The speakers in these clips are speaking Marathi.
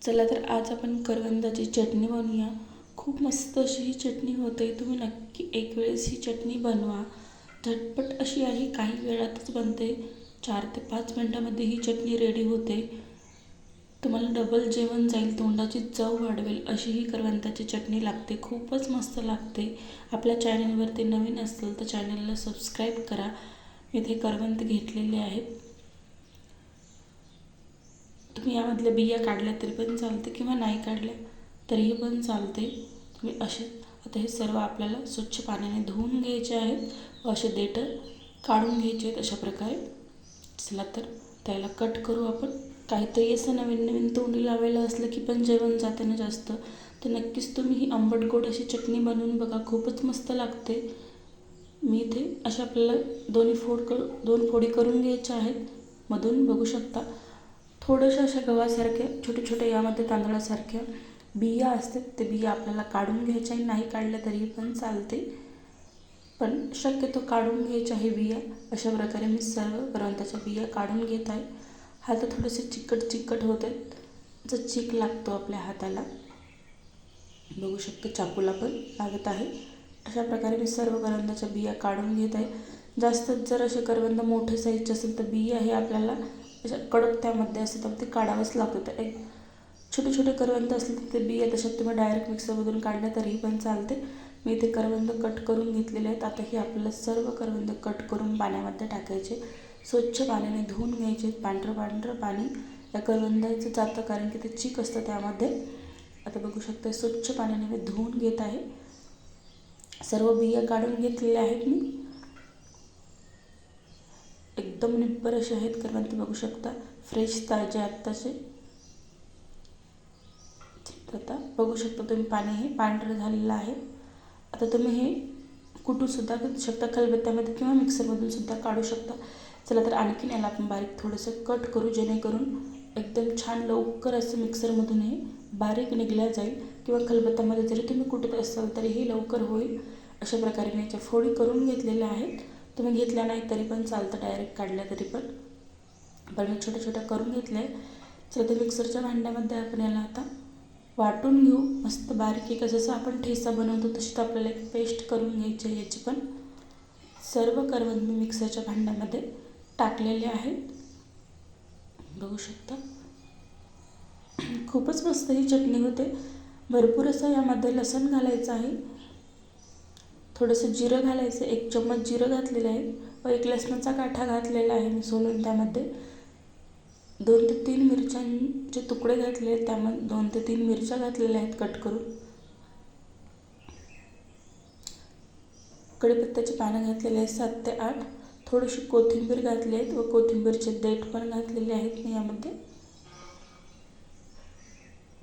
चला तर आज आपण करवंदाची चटणी बनवूया। खूप मस्त अशी ही चटणी होते। तुम्ही नक्की एक वेळेस ही चटणी बनवा। झटपट अशी आहे, काही वेळातच बनते। 4 ते 5 मिनिटांमध्ये ही चटणी रेडी होते। तुम्हाला डबल जेवण जाईल, तोंडाची चव वाढवेल अशी ही करवंदाची चटणी लागते। खूपच मस्त लागते। आपल्या चॅनलवरती नवीन असेल तर चॅनलला सबस्क्राईब करा। इथे करवंद घेतलेले आहेत। तुम्ही यामधल्या बिया काढल्या तरी पण चालते किंवा नाही काढल्या तरीही पण चालते। तुम्ही असे आता हे सर्व आपल्याला स्वच्छ पाण्याने धुवून घ्यायचे आहेत व असे देठ काढून घ्यायचे आहेत अशा प्रकारे। चला तर त्याला कट करू आपण। काहीतरी असं नवीन नवीन तोंडी लावायला असलं की पण जेवण जाते ना जास्त, तर नक्कीच तुम्ही ही आंबट गोड अशी चटणी बनवून बघा, खूपच मस्त लागते। मी इथे अशा आपल्याला दोन फोडी करून घ्यायच्या आहेत। मधून बघू शकता थोड्याशा अशा गव्हासारख्या छोटे छोटे यामध्ये तांदळासारख्या बिया असतात, ते बिया आपल्याला काढून घ्यायच्या आहे। नाही काढल्या तरी पण चालते, पण शक्यतो काढून घ्यायच्या आहे बिया। अशा प्रकारे मी सर्व करवंदाच्या बिया काढून घेत आहे। हात थोडेसे चिकट होत आहेत, जो चीक लागतो आपल्या हाताला बघू शकतो, चाकूला पण लागत आहे। अशा प्रकारे मी सर्व करवंदाच्या बिया काढून घेत आहे। जास्त जर असे करवंद मोठे साईजचे असेल तर बिया हे आपल्याला अशा कडक त्यामध्ये असते तर ते काढावंच लागतं। तर एक छोटे छोटे करवंद असले तर ते बिया तशात तुम्ही डायरेक्ट मिक्सरमधून काढल्या तरीही पण चालते। मी इथे करवंद कट करून घेतलेले आहेत। आता हे आपल्याला सर्व करवंद कट करून पाण्यामध्ये टाकायचे, स्वच्छ पाण्याने धुवून घ्यायचे। पांढरं पाणी या करवंदाचं जातं, कारण की ते चीक असतं त्यामध्ये। आता बघू शकता स्वच्छ पाण्याने मी धुवून घेत आहे। सर्व बिया काढून घेतलेल्या आहेत मी। एकदम निब्बर असे आहेत करवंद, बघू शकता फ्रेश ताजे आत्ताचे। आता बघू शकता तुम्ही पाणी हे पांढरं झालेलं आहे। आता तुम्ही हे कुटू सुद्धा शकता, खलबत्त्यामध्ये किंवा मिक्सरमधून सुद्धा काढू शकता। चला तर आणखीन याला आपण बारीक थोडंसं कट करू, जेणेकरून एकदम छान लवकर असं मिक्सरमधून हे बारीक निघल्या जाईल, किंवा खलबत्त्यामध्ये जरी तुम्ही कुटत असाल तरीही लवकर होईल। अशा प्रकारे मी याच्या फोडी करून घेतलेल्या आहेत। तुम्ही घेतल्या नाही तरी पण चालतं, डायरेक्ट काढल्या तरी पण मी छोट्या छोट्या करून घेतल्या आहे। चला तर मिक्सरच्या भांड्यामध्ये आपण याला आता वाटून घेऊ मस्त बारीक। एक जसं आपण ठेचा बनवतो तशी आपल्याला एक पेस्ट करून घ्यायची आहे याची पण। सर्व करवंद मी मिक्सरच्या भांड्यामध्ये टाकलेले आहेत, बघू शकता। खूपच मस्त ही चटणी होते। भरपूर असं यामध्ये लसूण घालायचं आहे, थोडंसं जिरं घालायचं, 1 चम्मच जिरं घातलेलं आहे व 1 लसणाचा गाठा घातलेला आहे मी सोलून। त्यामध्ये 2 ते 3 मिरच्यांचे तुकडे घातले आहेत, त्यामध्ये 2 ते 3 मिरच्या घातलेल्या आहेत कट करून। कढीपत्त्याची पानं घातलेली आहेत 7 ते 8, थोडीशी कोथिंबीर घातली आहेत व कोथिंबीरचे देठ पण घातलेले आहेत मी यामध्ये।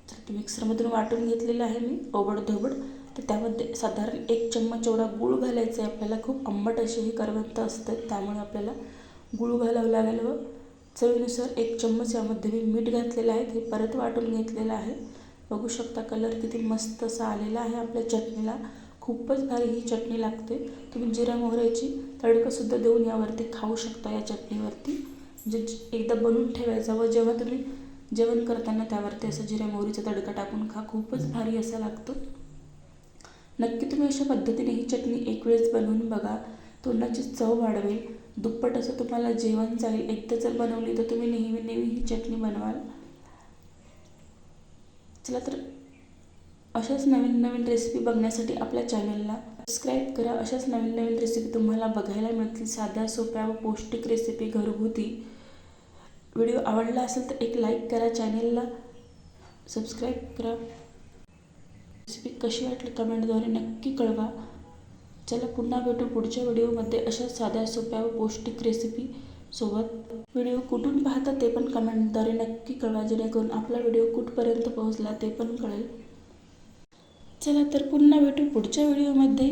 तर मिक्सरमधून वाटून घेतलेलं आहे मी ओबडधोबड। तर त्यामध्ये साधारण 1 चम्मच एवढा गूळ घालायचा आहे आपल्याला। खूप आंबट असे हे करवंद असतात, त्यामुळे आपल्याला गूळ घालावं लागेल। व चवीनुसार 1 चम्मच यामध्ये मी मीठ घातलेलं आहे। हे परत वाटून घेतलेलं आहे। बघू शकता कलर किती मस्त असा आलेला आहे आपल्या चटणीला। खूपच भारी ही चटणी लागते। तुम्ही जिरा मोहरीची तडकासुद्धा देऊन यावरती खाऊ शकता, या चटणीवरती। म्हणजे एकदा बनवून ठेवायचा व जेव्हा तुम्ही जेवण करताना त्यावरती असं जिरा मोहरीचा तडका टाकून खा, खूपच भारी असं लागतं। नक्की तुम्ही अशा पद्धतीने ही चटणी एक वेळेस बनवून बघा, तोंडाची चव वाढवेल, दुप्पट असं तुम्हाला जेवण जाईल। एकदा जर बनवली तर तुम्ही नेहमी नेहमी ही चटणी बनवाल। चला तर अशाच नवीन नवीन रेसिपी बघण्यासाठी आपल्या चॅनलला सबस्क्राईब करा। अशाच नवीन नवीन रेसिपी तुम्हाला बघायला मिळतील, साध्या सोप्या व पौष्टिक रेसिपी घरगुती। व्हिडिओ आवडला असेल तर एक लाईक करा, चॅनलला सबस्क्राईब करा। रेसिपी कशी वाटली कमेंटद्वारे नक्की कळवा। चला पुन्हा भेटू पुढच्या व्हिडिओमध्ये अशा साध्या सोप्या व पौष्टिक रेसिपी सोबत। व्हिडिओ कुठून पाहता ते पण कमेंटद्वारे नक्की कळवा, जेणेकरून आपला व्हिडिओ कुठपर्यंत पोहोचला ते पण कळेल। चला तर पुन्हा भेटू पुढच्या व्हिडिओमध्ये।